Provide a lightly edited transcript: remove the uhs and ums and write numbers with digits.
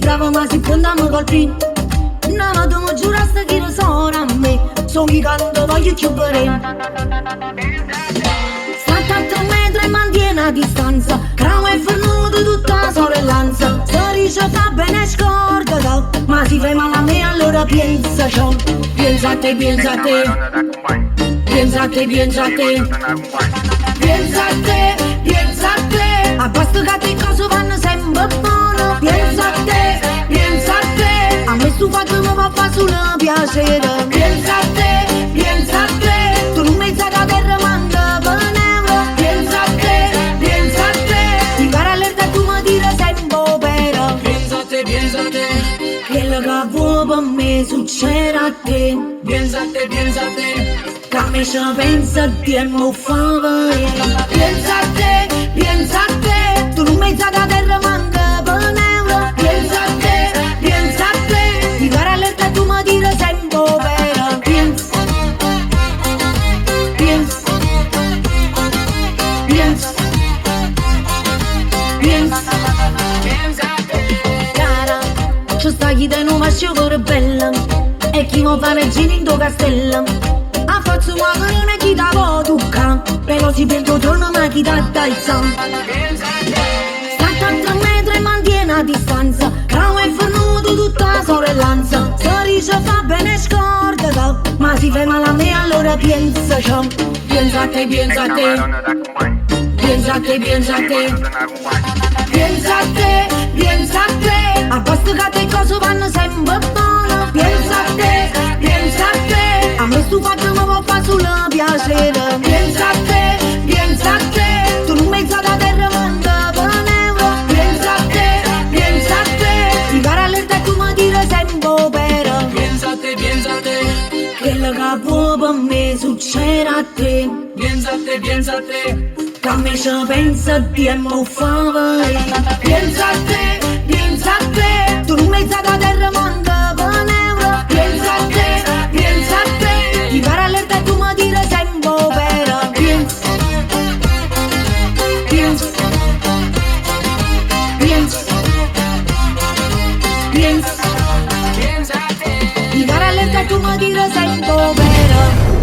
bravo ma si prendiamo colpi. No, ma tu mi giurasti che lo sono a me. Sono chi canto, voglio chiudere. State a 3 metri e mantiene a distanza. Cramo è venuto tutta la sorellanza. Se dice fa bene scordalo, ma si fai male a me allora pensa ciò. Pensa a te, pensa a te. Pensa a te, pensa a te. Pensa a te, pensa a te. A basta che te cose vanno sempre buone. Pensa a te, pensa a te. A me sto fatto mi fa fare solo piacere. Pensa a te, pensa a te. Tu non mi sai da terra manca veneva. Pensa a te, pensa a te. Ti pare all'erta tu mi dire sempre però. Pensa a te, pensa a te. Quello che vuoi per me succede a te. Pensa a te, pensa a te. Che a me ci pensa a te e mi fa venire. Pensa a te, pensa a te. Tu non mi sai da terra manca veneva. Pensa a te, pensa a te. Ti pare all'erta tu mi dire sempre però. Pensa, pensa, pensa, pensa. Pensa a te. Cara, ci sta chi te non va a bella. E chi mi fa regina in tuo castello. A forza una corona chi da può tocca. Però si pensa torno ma chi da dalza. Pensa a te. State a 3 metri e mantiene a distanza. Cramo è venuto tutta la sorellanza. Se dice fa bene scordalo, ma si fa male a me allora pensa ciò. Pensa a te, pensa a te. Pensa a te, pensa a te. Pensa a te, pensa a te. A posto che te cose vanno sempre buone. Pensa a te, pensa a te. A me sto fatto mi può fare solo piacere. Pensa a te, pensa a te. Tu non mi sai da terra manca veneva. Pensa a te, pensa a te. Ti pare all'erta tu mi dire sempre però. Pensa a te, pensa a te. Quello che vuoi per me succede a te. Pensa a te, pensa a te. Che a me ci pensa a te e mi fa venire. Pensa a te, pensa a te. Tu non mi sai da terra manca veneva. Pensa a te, pensa a te. Ti pare all'erta tu mi dire sempre però. Pensa, pensa, pensa, pensa. Pensa a te. Ti pare all'erta tu mi dire sempre però.